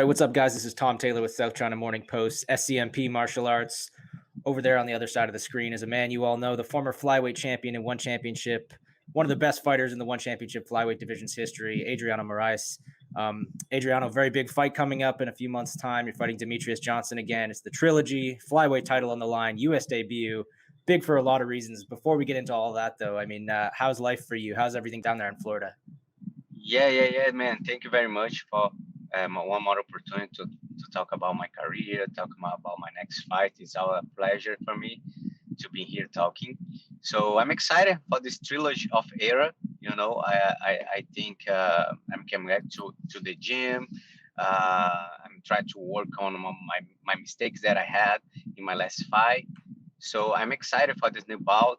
what's up, guys? This is Tom Taylor with South China Morning Post, SCMP Martial Arts. Over there on the other side of the screen is a man you all know, the former flyweight champion in one championship, one of the best fighters in the one championship flyweight division's history, Adriano Moraes. Adriano, very big fight coming up in a few months' time. You're fighting Demetrious Johnson again. It's the trilogy, flyweight title on the line, U.S. debut. Big for a lot of reasons. Before we get into all that, though, I mean, how's life for you? How's everything down there in Florida? Yeah, man. Thank you very much for one more opportunity to talk about my career, talk about my next fight. It's a pleasure for me to be here talking. So I'm excited for this trilogy of era. I think I'm coming back to the gym. I'm trying to work on my mistakes that I had in my last fight. So I'm excited for this new bout.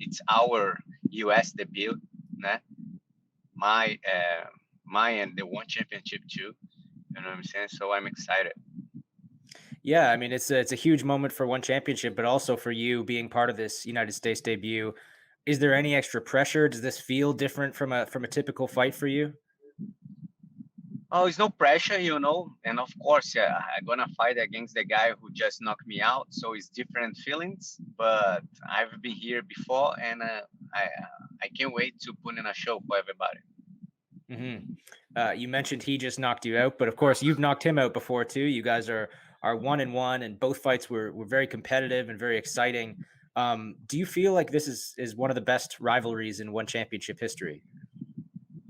It's our US debut, né? My and the one championship too. You know what I'm saying? So I'm excited. Yeah, I mean, it's a huge moment for one championship, but also for you being part of this United States debut. Is there any extra pressure? Does this feel different from a typical fight for you? Oh, it's no pressure, and of course, I'm gonna fight against the guy who just knocked me out, so it's different feelings. But I've been here before, and I can't wait to put in a show for everybody. You mentioned he just knocked you out, but of course you've knocked him out before too. You guys are 1-1, and both fights were very competitive and very exciting. Do you feel like this is one of the best rivalries in one championship history?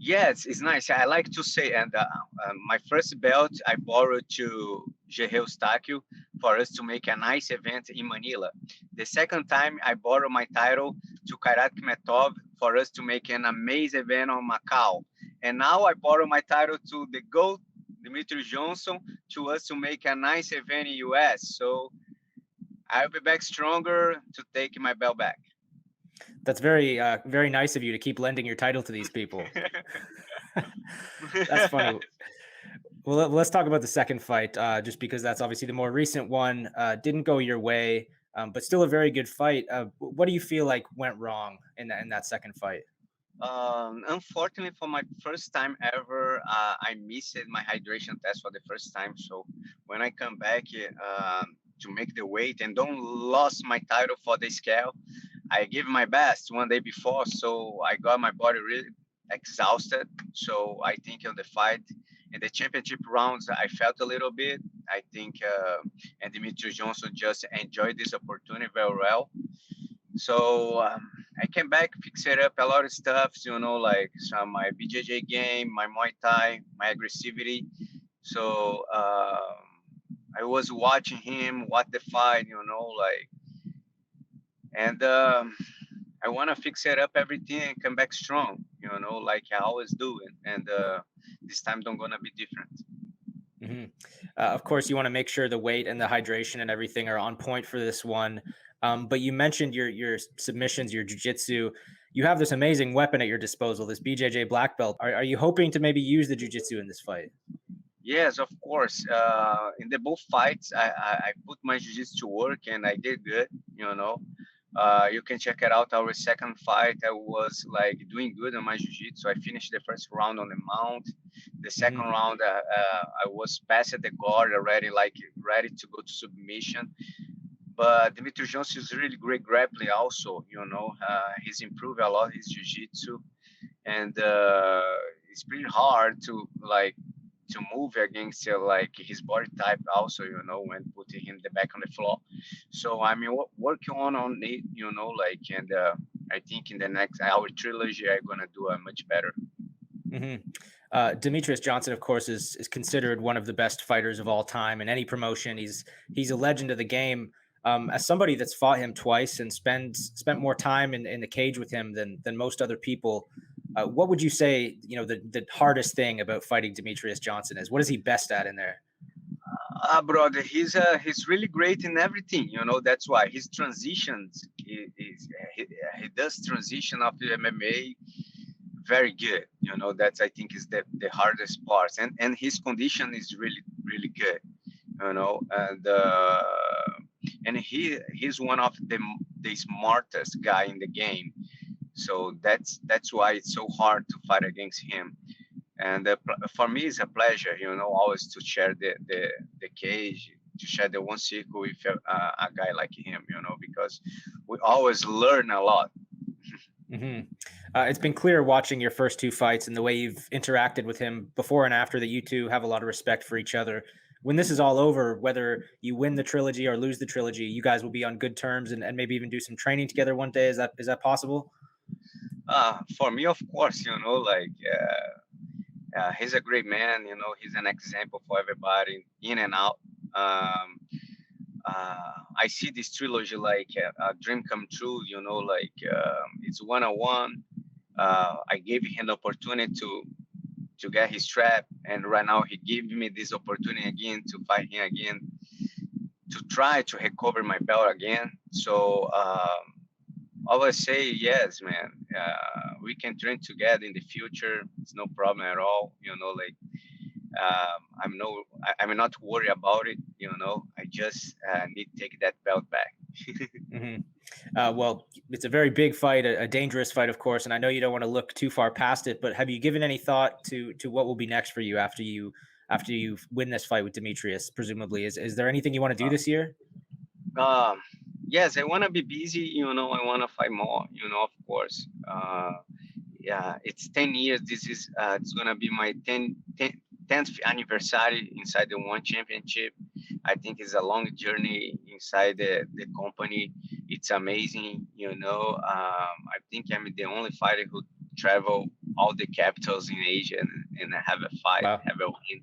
Yes, it's nice. I like to say, and my first belt I borrowed to Gerreu Eustáquio for us to make a nice event in Manila. The second time I borrowed my title to Kairat Kmetov for us to make an amazing event on Macau. And now I borrow my title to the GOAT, Demetrious Johnson, to us to make a nice event in US. So I'll be back stronger to take my belt back. That's very nice of you to keep lending your title to these people. That's funny. Well, let's talk about the second fight, just because that's obviously the more recent one. Didn't go your way, but still a very good fight. What do you feel like went wrong in that second fight? Unfortunately, for my first time ever, I missed my hydration test for the first time. So when I come back to make the weight and don't lost my title for the scale, I give my best one day before. So I got my body really exhausted. So I think on the fight in the championship rounds, I felt a little bit. I think and Demetrious Johnson just enjoyed this opportunity very well. So I came back, fix it up a lot of stuff, like some my BJJ game, my Muay Thai, my aggressivity. So I was watching him, what the fight, and I want to fix it up everything and come back strong, like I always do. And this time don't gonna be different. Of course, you want to make sure the weight and the hydration and everything are on point for this one. But you mentioned your submissions, your jiu-jitsu. You have this amazing weapon at your disposal, this BJJ black belt. Are you hoping to maybe use the jiu-jitsu in this fight? Yes, of course. In the both fights, I put my jiu-jitsu to work and I did good. You can check it out. Our second fight, I was like doing good on my jiu-jitsu. I finished the first round on the mount. The second round, I was past the guard already, like ready to go to submission. But Demetrious Johnson is really great grappling also. He's improved a lot his jiu-jitsu, and it's pretty hard to move against like his body type also, when putting him the back on the floor. So I mean, working on it, and I think in the next our trilogy, I'm gonna do a much better. Demetrious Johnson, of course, is considered one of the best fighters of all time in any promotion. He's a legend of the game. As somebody that's fought him twice and spent more time in the cage with him than most other people, what would you say, the hardest thing about fighting Demetrious Johnson is? What is he best at in there? Brother, he's really great in everything. That's why his transitions, he does transition after MMA very good. That's I think is the hardest part, and his condition is really good. And he's one of the smartest guy in the game. So that's why it's so hard to fight against him. And for me, it's a pleasure, you know, always to share the cage, to share the one circle with a guy like him, you know, because we always learn a lot. Hmm. It's been clear watching your first two fights and the way you've interacted with him before and after that you two have a lot of respect for each other. When this is all over, whether you win the trilogy or lose the trilogy, you guys will be on good terms and maybe even do some training together one day. Is that possible? For me, of course, you know, like he's a great man, you know, he's an example for everybody in and out. Um, I see this trilogy like a dream come true, you know, like it's one on one. I gave him the opportunity to get his strap, and right now he gave me this opportunity again to fight him again, to try to recover my belt again. So I would say yes, man. We can train together in the future. It's no problem at all. You know, like I'm not worried about it. You know, I just need to take that belt back. Hmm. Well, it's a very big fight, a dangerous fight, of course, and I know you don't want to look too far past it. But have you given any thought to what will be next for you after you win this fight with Demetrius? Presumably, is there anything you want to do this year? Um, yes, I want to be busy. You know, I want to fight more. You know, of course. Yeah, it's 10 years. This is it's gonna be my 10th anniversary inside the One Championship. I think it's a long journey inside the company. It's amazing, you know. I think I'm the only fighter who travel all the capitals in Asia and have a fight, Wow. have a win.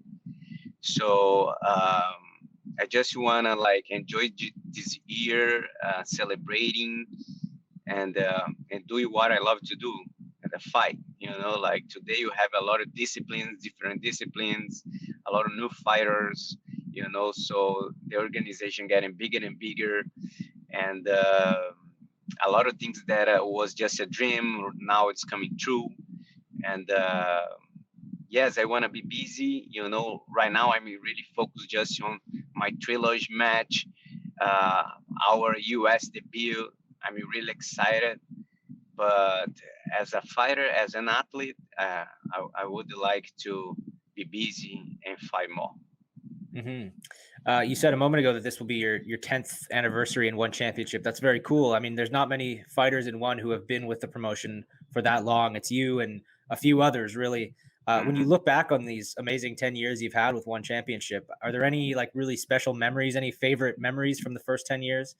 So I just wanna like enjoy this year, celebrating and doing what I love to do, and the fight. You know, like today you have a lot of disciplines, different disciplines, a lot of new fighters. You know, so the organization getting bigger and bigger, and a lot of things that was just a dream now it's coming true. And yes, I want to be busy. You know, right now I'm really focused just on my trilogy match, uh, our US debut. I'm really excited, but as a fighter, as an athlete, I would like to be busy and fight more. Hmm. You said a moment ago that this will be your 10th anniversary in one championship. That's very cool. I mean, there's not many fighters in one who have been with the promotion for that long. It's you and a few others, really. When you Hmm. look back on these amazing 10 years you've had with one championship, are there any like really special memories, any favorite memories from the first 10 years?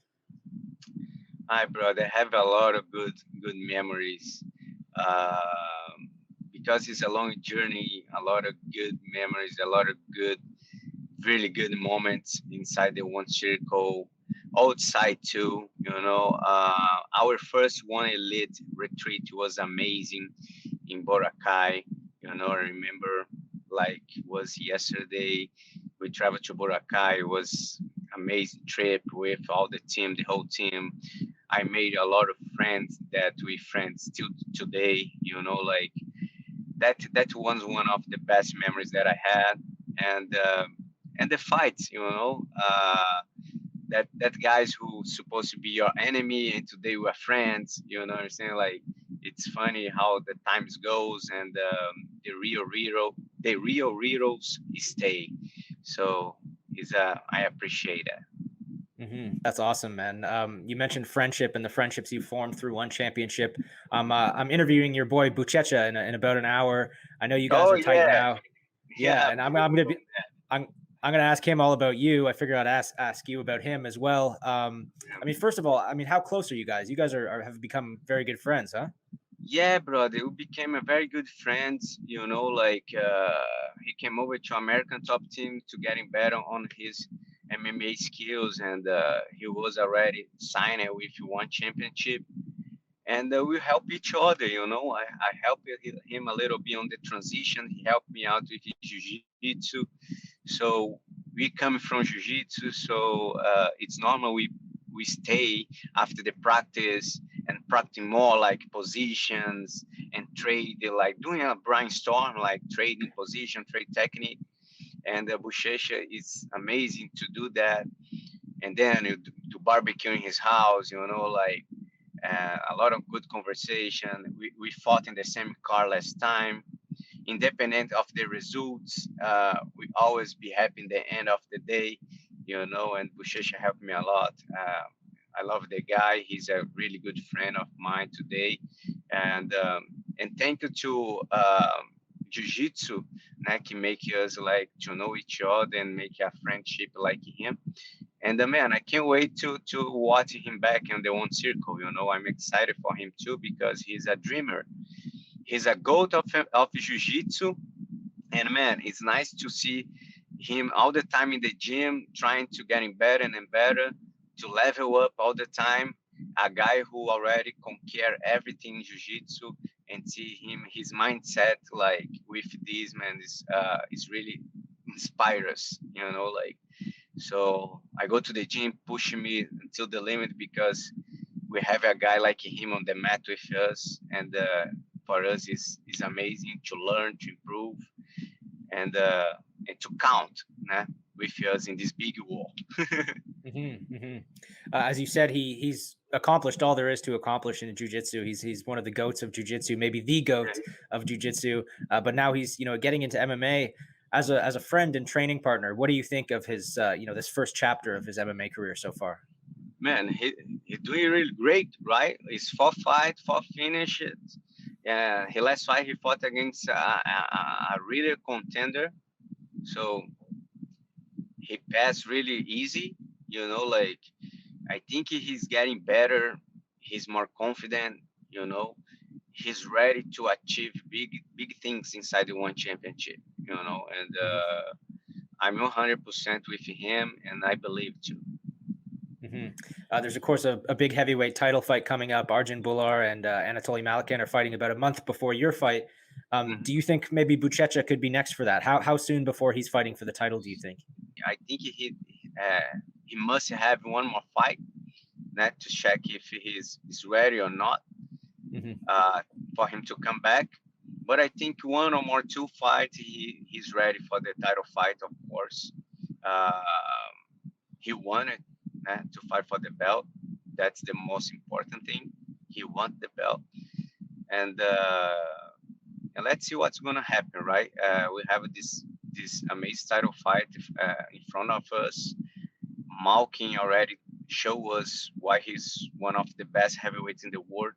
Hi, brother. I have a lot of good memories. Um, because it's a long journey, a lot of good memories, a lot of good, really good moments inside the one circle, outside too. You know, our first one elite retreat was amazing in Boracay. You know, I remember like it was yesterday. We traveled to Boracay. It was amazing trip with all the team, the whole team. I made a lot of friends that we friends till today. You know, like that was one of the best memories that I had, and the fights. You know, that guys who supposed to be your enemy and today we're friends. You know what I'm saying? Like it's funny how the times goes and the real heroes stay. So is I appreciate that. That's awesome, man. You mentioned friendship and the friendships you formed through one championship. I'm interviewing your boy Buchecha in about an hour. I know you guys Oh are tight yeah, now. Yeah, yeah. and I'm We I'm will gonna do be I'm gonna ask him all about you. I figured I'd ask you about him as well. I mean, first of all, I mean, how close are you guys? You guys have become very good friends, huh? Yeah, brother, we became a very good friends. You know, like he came over to American Top Team to getting better on his MMA skills, and he was already signed with one championship. And we help each other. You know, I helped him a little bit on the transition. He helped me out with his jiu-jitsu. So we come from jiu-jitsu, so it's normal we stay after the practice and practice more like positions and trade, like doing a brainstorm, like trading position, trade technique. And Buchecha is amazing to do that. And then you do barbecue in his house, you know, like a lot of good conversation. We fought in the same car last time, independent of the results. We always be happy in the end of the day, you know. And Buchecha helped me a lot. I love the guy. He's a really good friend of mine today, and thank you to Jiu-Jitsu, make us like to know each other and make a friendship like him. And man, I can't wait to watch him back in the one circle. You know, I'm excited for him too because he's a dreamer. He's a goat of jiu-jitsu, and man, it's nice to see him all the time in the gym, trying to getting better and better, to level up all the time. A guy who already conquer everything in jiu-jitsu, and see him, his mindset like with this man is really inspires. You know, like. So I go to the gym, pushing me until the limit because we have a guy like him on the mat with us, and for us is amazing to learn, to improve, and to count with us in this big war. As you said, he's accomplished all there is to accomplish in jiu-jitsu. He's one of the goats of jiu-jitsu, maybe the goat of jiu-jitsu. But now he's getting into MMA. As a friend and training partner, what do you think of his this first chapter of his MMA career so far? Man, he's doing really great, right? His 4th fight, 4th finish. Yeah, his last fight he fought against a really contender, so he passed really easy. You know, like I think he's getting better. He's more confident. You know, he's ready to achieve big things inside the one championship. You know, and I'm 100% with him, and I believe too. There's of course a big heavyweight title fight coming up. Arjun Bular and Anatoly Malakin are fighting about a month before your fight. Do you think maybe Buchecha could be next for that? How soon before he's fighting for the title do you think? I think he must have one more fight, to check if he's ready or not, for him to come back. But I think one or more 2 fights, he's ready for the title fight. Of course, he wanted to fight for the belt. That's the most important thing. He wants the belt, and let's see what's gonna happen. Right? We have this amazing title fight in front of us. Malkin already show us why he's one of the best heavyweights in the world.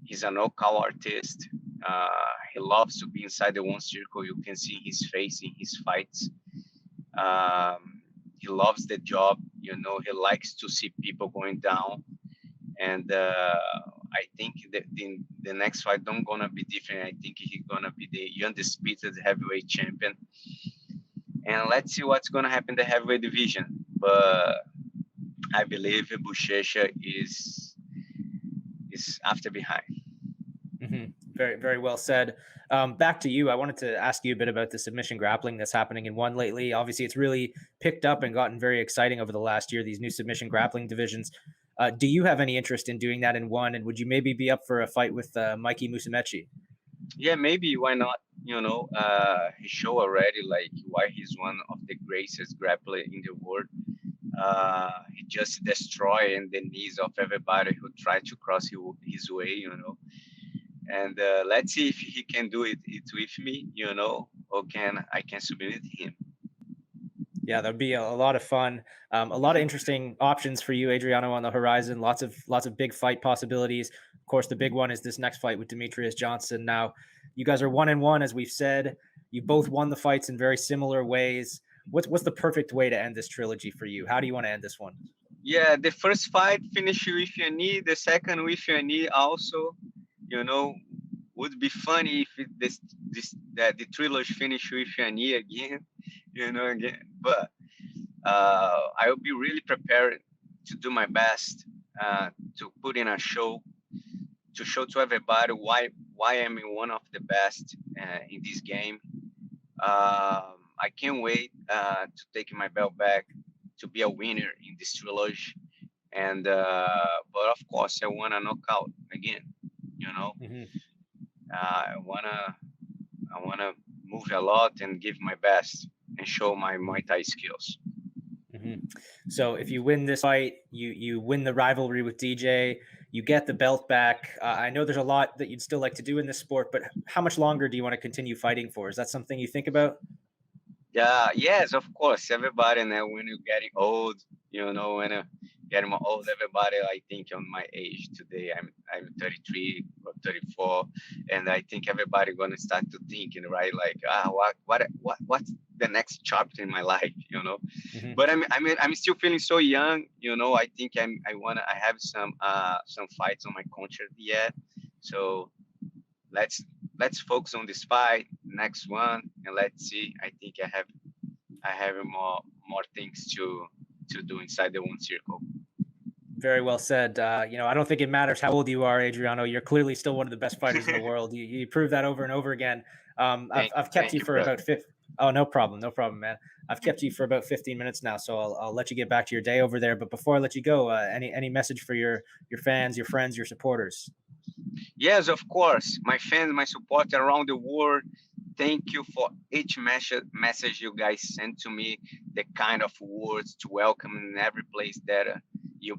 He's a knockout artist. He loves to be inside the one circle. You can see his face in his fights. He loves the job. You know, he likes to see people going down. And I think that the next fight don't gonna be different. I think he's gonna be the undisputed heavyweight champion. And let's see what's gonna happen in the heavyweight division. But I believe Buchecha is after behind. Very, very well said. Back to you. I wanted to ask you a bit about the submission grappling that's happening in one lately. Obviously, it's really picked up and gotten very exciting over the last year, these new submission grappling divisions. Do you have any interest in doing that in one? And would you maybe be up for a fight with Mikey Musumeci? Yeah, maybe. Why not? You know, he showed already like why he's one of the greatest grappler in the world. He just destroying the knees of everybody who tried to cross his way, you know. And let's see if he can do it with me, you know, or I can submit him. Yeah, that'd be a lot of fun. A lot of interesting options for you, Adriano, on the horizon. Lots of big fight possibilities. Of course, the big one is this next fight with Demetrious Johnson. Now, you guys are 1-1, as we've said. You both won the fights in very similar ways. What's the perfect way to end this trilogy for you? How do you want to end this one? Yeah, the first fight finish with your knee. The second with your knee also. You know, would be funny if the trilogy finish with your knee again. You know, again. But I will be really prepared to do my best to put in a show, to show to everybody why I'm one of the best in this game. I can't wait to take my belt back, to be a winner in this trilogy. And but of course, I want to knock out again. You know, I wanna move a lot and give my best and show my Muay Thai skills. So if you win this fight, you win the rivalry with DJ. you get the belt back. I know there's a lot that you'd still like to do in this sport, but how much longer do you want to continue fighting for? Is that something you think about? Yeah, yes, of course. Everybody now, when you're getting old, when you're getting more old, everybody, I think on my age today, I'm 33 or 34, and I think everybody gonna start to thinking, right? Like, what's the next chapter in my life, Hmm. But I'm still feeling so young, I think I have some fights on my contract yet, so let's let's focus on this fight, next one, and let's see. I think I have more things to do inside the one circle. Very well said. I don't think it matters how old you are, Adriano. You're clearly still one of the best fighters in the world. You prove that over and over again. I've kept Thank you you, for brother. about 50. Oh, no problem. No problem, man. I've kept you for about 15 minutes now, so I'll let you get back to your day over there. But before I let you go, any message for your fans, your friends, your supporters? Yes, of course. My fans, my support around the world, thank you for each message you guys sent to me, the kind of words to welcome in every place that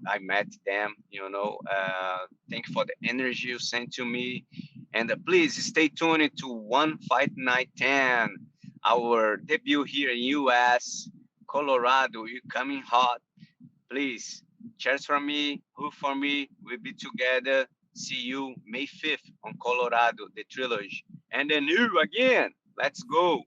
I met them, thank you for the energy you sent to me. And please stay tuned to One Fight Night 10, our debut here in US, Colorado. You're coming hot. Please, cheers for me, who for me, we'll be together. See you May 5th on Colorado, the trilogy. And then you again. Let's go.